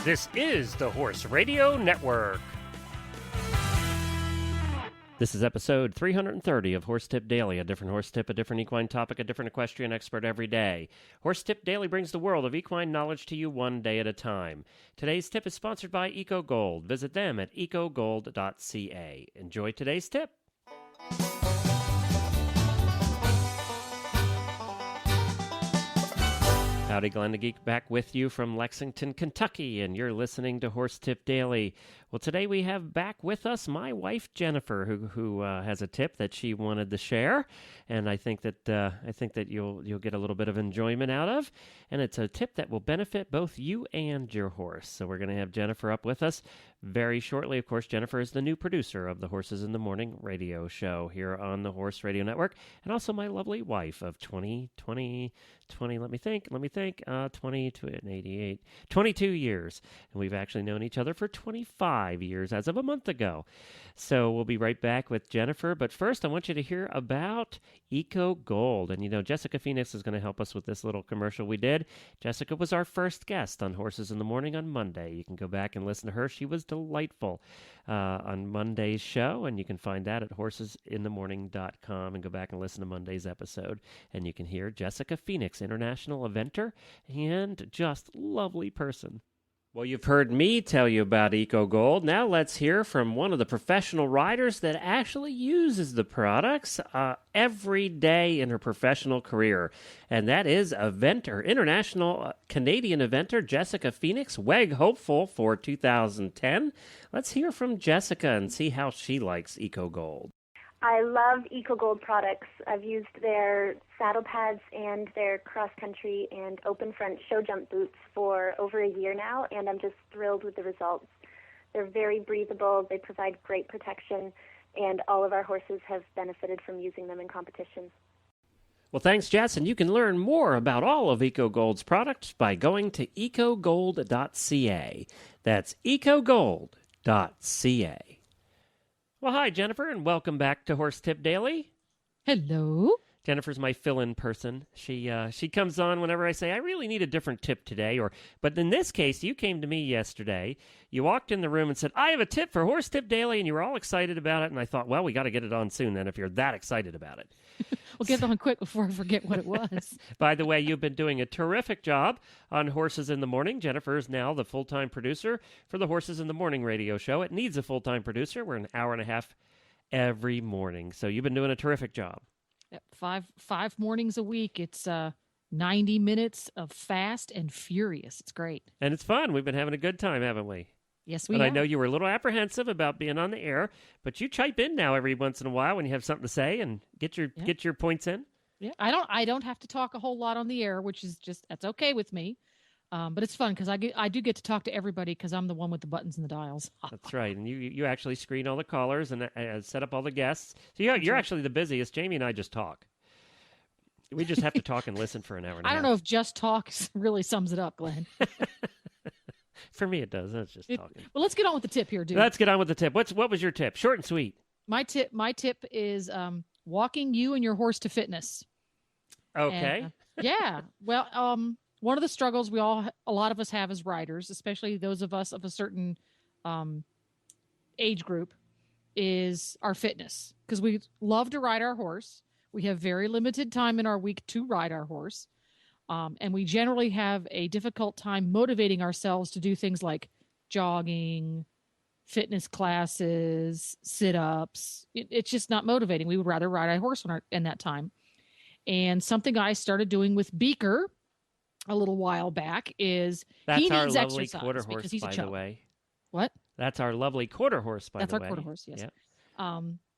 This is the Horse Radio Network. This is episode 330 of Horse Tip Daily, a different horse tip, a different equine topic, a different equestrian expert every day. Horse Tip Daily brings the world of equine knowledge to you one day at a time. Today's tip is sponsored by ECOGOLD. Visit them at ecogold.ca. Enjoy today's tip. Howdy, Glenn the Geek back with you from Lexington, Kentucky, and you're listening to Horse Tip Daily. Well, today we have back with us my wife Jennifer, who has a tip that she wanted to share, and I think that you'll get a little bit of enjoyment out of, and it's a tip that will benefit both you and your horse. So we're going to have Jennifer up with us very shortly. Of course, Jennifer is the new producer of the Horses in the Morning radio show here on the Horse Radio Network, and also my lovely wife of 22 years. And we've actually known each other for 25 years as of a month ago. So we'll be right back with Jennifer. But first, I want you to hear about ECOGOLD. And, you know, Jessica Phoenix is going to help us with this little commercial we did. Jessica was our first guest on Horses in the Morning on Monday. You can go back and listen to her. She was delightful on Monday's show, and you can find that at horsesinthemorning.com and go back and listen to Monday's episode. And you can hear Jessica Phoenix, international eventer and just lovely person. Well, you've heard me tell you about ECOGOLD. Now let's hear from one of the professional riders that actually uses the products every day in her professional career. And that is international Canadian eventer Jessica Phoenix, WEG hopeful for 2010. Let's hear from Jessica and see how she likes ECOGOLD. I love ECOGOLD products. I've used their saddle pads and their cross-country and open front show jump boots for over a year now, and I'm just thrilled with the results. They're very breathable, they provide great protection, and all of our horses have benefited from using them in competition. Well, thanks, Jess, and you can learn more about all of ECOGOLD's products by going to ecogold.ca. That's ecogold.ca. Well, hi, Jennifer, and welcome back to Horse Tip Daily. Hello. Jennifer's my fill-in person. She comes on whenever I say, I really need a different tip today. But in this case, you came to me yesterday. You walked in the room and said, I have a tip for Horse Tip Daily, and you were all excited about it. And I thought, well, we got to get it on soon then if you're that excited about it. We'll get it on quick before I forget what it was. By the way, you've been doing a terrific job on Horses in the Morning. Jennifer is now the full-time producer for the Horses in the Morning radio show. It needs a full-time producer. We're an hour and a half every morning. So you've been doing a terrific job. Yep, five mornings a week. It's 90 minutes of fast and furious. It's great. And it's fun. We've been having a good time, haven't we? Yes, we have. have. I know you were a little apprehensive about being on the air, but you chime in now every once in a while when you have something to say and get your points in. Yeah, I don't have to talk a whole lot on the air, which is that's okay with me. But it's fun because I do get to talk to everybody because I'm the one with the buttons and the dials. That's right, and you actually screen all the callers and set up all the guests. So you're actually the busiest. Jamie and I just talk. We just have to talk and listen for an hour and a half. I don't know if just talk really sums it up, Glenn. For me, it does. That's just talking. Well, let's get on with the tip here, dude. Let's get on with the tip. What was your tip? Short and sweet. My tip is walking you and your horse to fitness. Okay. And, yeah. Well, one of the struggles a lot of us have as riders, especially those of us of a certain age group, is our fitness. Because we love to ride our horse. We have very limited time in our week to ride our horse. And we generally have a difficult time motivating ourselves to do things like jogging, fitness classes, sit-ups. It's just not motivating. We would rather ride our horse in that time. And something I started doing with Beaker a little while back is he needs exercise quarter horse, because he's a by chub. the way. What? That's our lovely quarter horse, by the way. That's our quarter horse, yes. Yep.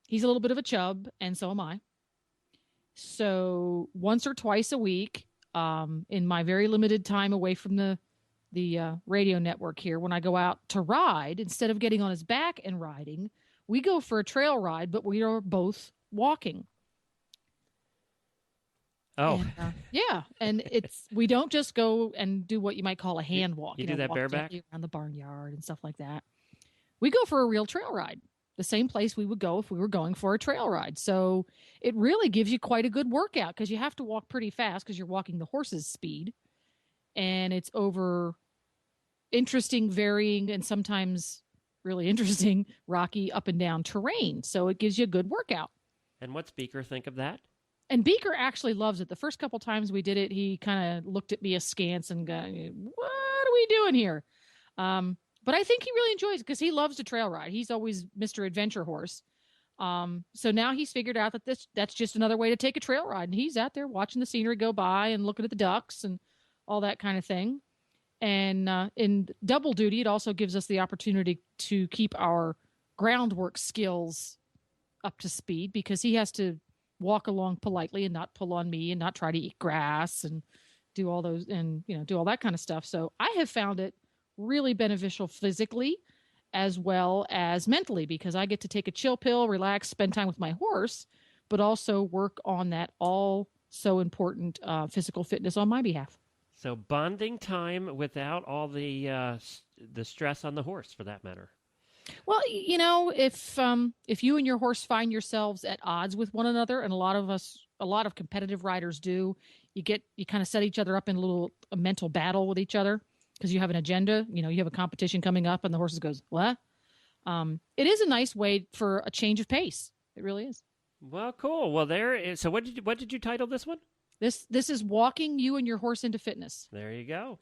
He's a little bit of a chub, and so am I. So once or twice a week, in my very limited time away from the radio network here, when I go out to ride, instead of getting on his back and riding, we go for a trail ride, but we are both walking. Oh, and, yeah. And we don't just go and do what you might call a hand walk. You do that walk bareback around the barnyard and stuff like that. We go for a real trail ride, the same place we would go if we were going for a trail ride. So it really gives you quite a good workout because you have to walk pretty fast because you're walking the horse's speed. And it's over interesting, varying, and sometimes really interesting rocky up and down terrain. So it gives you a good workout. And what's Beaker think of that? And Beaker actually loves it. The first couple times we did it, he kind of looked at me askance and go, "What are we doing here?" But I think he really enjoys it because he loves to trail ride. He's always Mr. Adventure Horse. So now he's figured out that that's just another way to take a trail ride. And he's out there watching the scenery go by and looking at the ducks and all that kind of thing. And in double duty, it also gives us the opportunity to keep our groundwork skills up to speed because he has to walk along politely and not pull on me and not try to eat grass and do all those and, do all that kind of stuff. So I have found it really beneficial physically as well as mentally because I get to take a chill pill, relax, spend time with my horse, but also work on that all so important physical fitness on my behalf. So bonding time without all the stress on the horse, for that matter. Well, if you and your horse find yourselves at odds with one another, and a lot of competitive riders do, you kind of set each other up in a mental battle with each other because you have an agenda. You have a competition coming up, and the horse goes, "What?" It is a nice way for a change of pace. It really is. Well, cool. Well, there is. So, what did you title this one? This is walking you and your horse into fitness. There you go.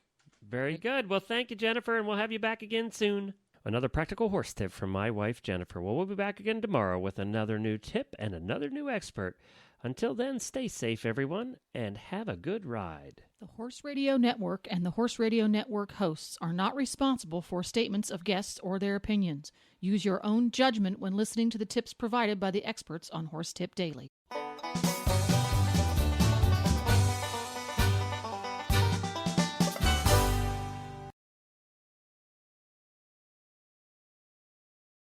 Very good. Well, thank you, Jennifer, and we'll have you back again soon. Another practical horse tip from my wife, Jennifer. Well, we'll be back again tomorrow with another new tip and another new expert. Until then, stay safe, everyone, and have a good ride. The Horse Radio Network and the Horse Radio Network hosts are not responsible for statements of guests or their opinions. Use your own judgment when listening to the tips provided by the experts on Horse Tip Daily.